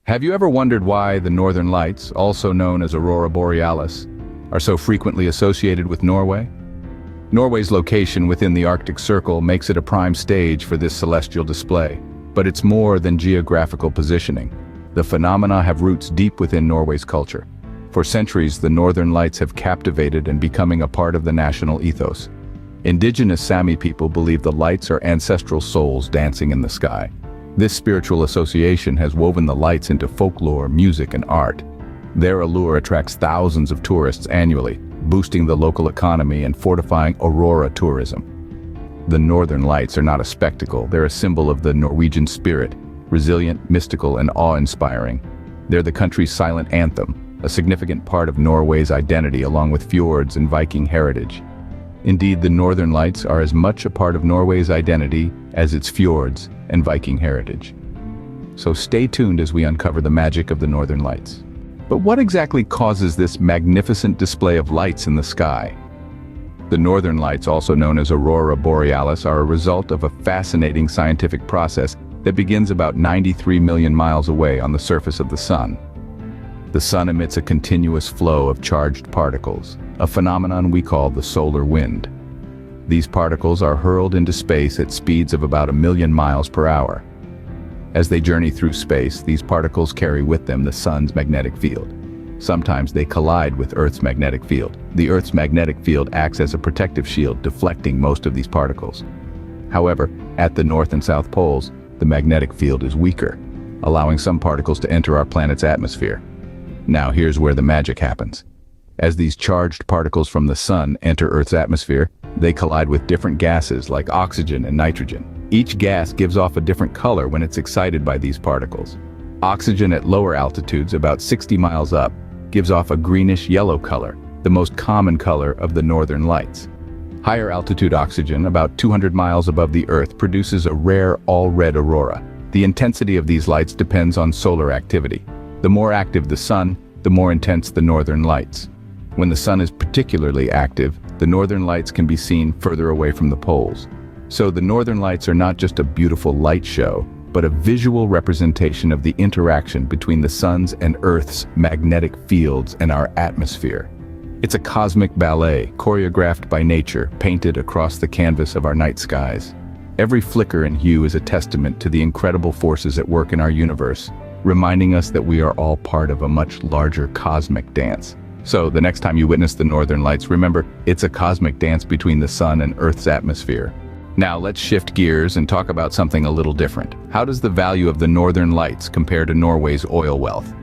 Have you ever wondered why the Northern Lights, also known as Aurora Borealis, are so frequently associated with Norway? Norway's location within the Arctic Circle makes it a prime stage for this celestial display, but it's more than geographical positioning. The phenomena have roots deep within Norway's culture. For centuries, the Northern Lights have captivated and becoming a part of the national ethos. Indigenous Sami people believe the lights are ancestral souls dancing in the sky. This spiritual association has woven the lights into folklore, music, and art. Their allure attracts thousands of tourists annually, boosting the local economy and fortifying Aurora tourism. The Northern Lights are not a spectacle, they're a symbol of the Norwegian spirit, resilient, mystical, and awe-inspiring. They're the country's silent anthem, a significant part of Norway's identity along with fjords and Viking heritage. Indeed, the Northern Lights are as much a part of Norway's identity as its fjords and Viking heritage. So stay tuned as we uncover the magic of the Northern Lights. But what exactly causes this magnificent display of lights in the sky? The Northern Lights, also known as Aurora Borealis, are a result of a fascinating scientific process that begins about 93 million miles away on the surface of the Sun. The Sun emits a continuous flow of charged particles, a phenomenon we call the solar wind. These particles are hurled into space at speeds of about 1 million miles per hour. As they journey through space, these particles carry with them the Sun's magnetic field. Sometimes they collide with Earth's magnetic field. The Earth's magnetic field acts as a protective shield, deflecting most of these particles. However, at the North and South poles, the magnetic field is weaker, allowing some particles to enter our planet's atmosphere. Now here's where the magic happens. As these charged particles from the Sun enter Earth's atmosphere, they collide with different gases like oxygen and nitrogen. Each gas gives off a different color when it's excited by these particles. Oxygen at lower altitudes, about 60 miles up, gives off a greenish-yellow color, the most common color of the Northern Lights. Higher altitude oxygen, about 200 miles above the Earth, produces a rare all-red aurora. The intensity of these lights depends on solar activity. The more active the Sun, the more intense the Northern Lights. When the Sun is particularly active, the Northern Lights can be seen further away from the poles. So the Northern Lights are not just a beautiful light show, but a visual representation of the interaction between the Sun's and Earth's magnetic fields and our atmosphere. It's a cosmic ballet, choreographed by nature, painted across the canvas of our night skies. Every flicker and hue is a testament to the incredible forces at work in our universe, reminding us that we are all part of a much larger cosmic dance. So, the next time you witness the Northern Lights, remember, it's a cosmic dance between the Sun and Earth's atmosphere. Now, let's shift gears and talk about something a little different. How does the value of the Northern Lights compare to Norway's oil wealth?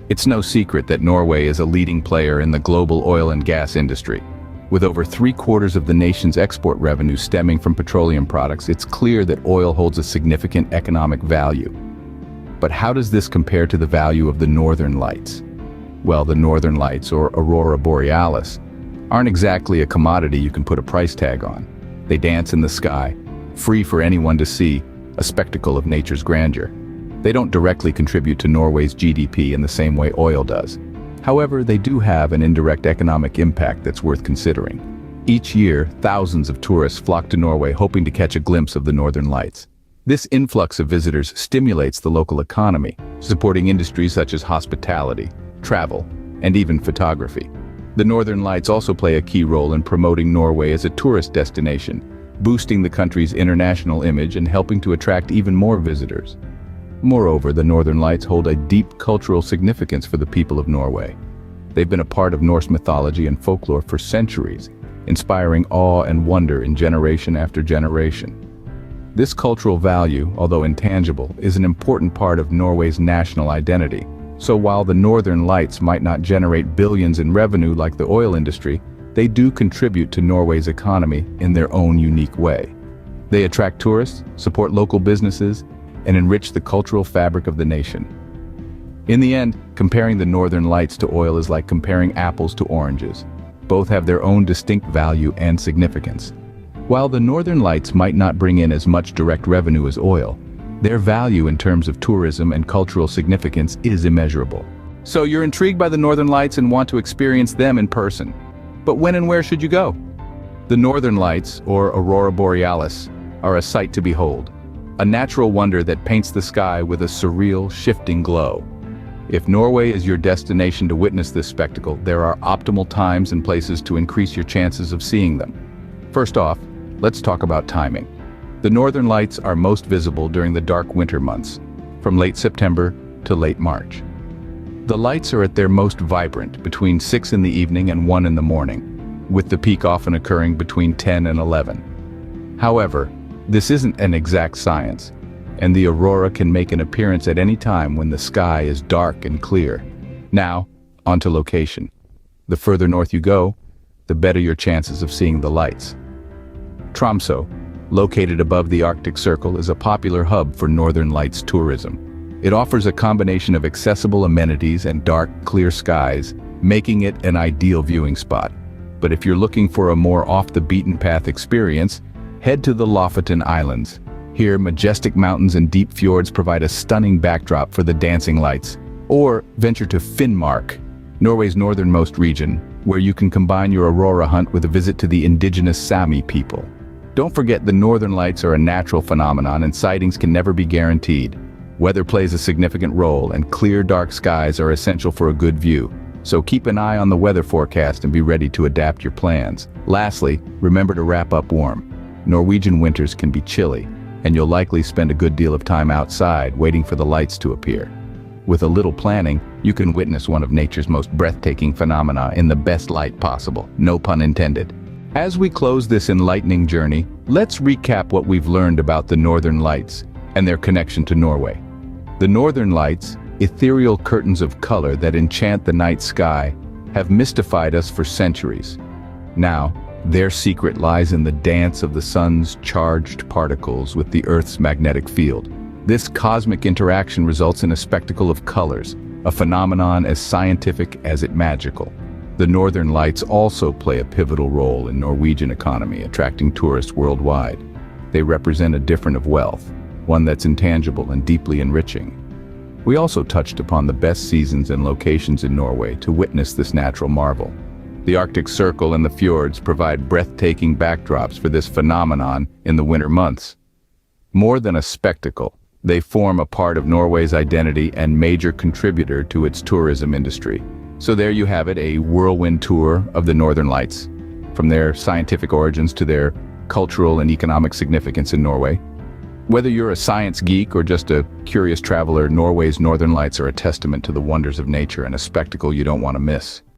It's no secret that Norway is a leading player in the global oil and gas industry. With over 3/4 of the nation's export revenue stemming from petroleum products, it's clear that oil holds a significant economic value. But how does this compare to the value of the Northern Lights? Well, the Northern Lights, or Aurora Borealis, aren't exactly a commodity you can put a price tag on. They dance in the sky, free for anyone to see, a spectacle of nature's grandeur. They don't directly contribute to Norway's GDP in the same way oil does. However, they do have an indirect economic impact that's worth considering. Each year, thousands of tourists flock to Norway hoping to catch a glimpse of the Northern Lights. This influx of visitors stimulates the local economy, supporting industries such as hospitality, travel, and even photography. The Northern Lights also play a key role in promoting Norway as a tourist destination, boosting the country's international image and helping to attract even more visitors. Moreover, the Northern Lights hold a deep cultural significance for the people of Norway. They've been a part of Norse mythology and folklore for centuries, inspiring awe and wonder in generation after generation. This cultural value, although intangible, is an important part of Norway's national identity. So while the Northern Lights might not generate billions in revenue like the oil industry, they do contribute to Norway's economy in their own unique way. They attract tourists, support local businesses, and enrich the cultural fabric of the nation. In the end, comparing the Northern Lights to oil is like comparing apples to oranges. Both have their own distinct value and significance. While the Northern Lights might not bring in as much direct revenue as oil, their value in terms of tourism and cultural significance is immeasurable. So you're intrigued by the Northern Lights and want to experience them in person. But when and where should you go? The Northern Lights, or Aurora Borealis, are a sight to behold. A natural wonder that paints the sky with a surreal, shifting glow. If Norway is your destination to witness this spectacle, there are optimal times and places to increase your chances of seeing them. First off, let's talk about timing. The northern lights are most visible during the dark winter months, from late September to late March. The lights are at their most vibrant between 6 in the evening and 1 in the morning, with the peak often occurring between 10 and 11. However, this isn't an exact science, and the aurora can make an appearance at any time when the sky is dark and clear. Now, onto location. The further north you go, the better your chances of seeing the lights. Tromsø, located above the Arctic Circle, is a popular hub for Northern Lights tourism. It offers a combination of accessible amenities and dark, clear skies, making it an ideal viewing spot. But if you're looking for a more off-the-beaten-path experience, head to the Lofoten Islands. Here, majestic mountains and deep fjords provide a stunning backdrop for the dancing lights. Or venture to Finnmark, Norway's northernmost region, where you can combine your aurora hunt with a visit to the indigenous Sami people. Don't forget, the northern lights are a natural phenomenon and sightings can never be guaranteed. Weather plays a significant role, and clear, dark skies are essential for a good view. So keep an eye on the weather forecast and be ready to adapt your plans. Lastly, remember to wrap up warm. Norwegian winters can be chilly, and you'll likely spend a good deal of time outside waiting for the lights to appear. With a little planning, you can witness one of nature's most breathtaking phenomena in the best light possible, no pun intended. As we close this enlightening journey, let's recap what we've learned about the Northern Lights and their connection to Norway. The Northern Lights, ethereal curtains of color that enchant the night sky, have mystified us for centuries. Now, their secret lies in the dance of the sun's charged particles with the Earth's magnetic field. This cosmic interaction results in a spectacle of colors, a phenomenon as scientific as it magical. The Northern Lights also play a pivotal role in Norwegian economy, attracting tourists worldwide. They represent a difference of wealth, one that's intangible and deeply enriching. We also touched upon the best seasons and locations in Norway to witness this natural marvel. The Arctic Circle and the fjords provide breathtaking backdrops for this phenomenon in the winter months. More than a spectacle, they form a part of Norway's identity and major contributor to its tourism industry. So there you have it, a whirlwind tour of the Northern Lights, from their scientific origins to their cultural and economic significance in Norway. Whether you're a science geek or just a curious traveler, Norway's Northern Lights are a testament to the wonders of nature and a spectacle you don't want to miss.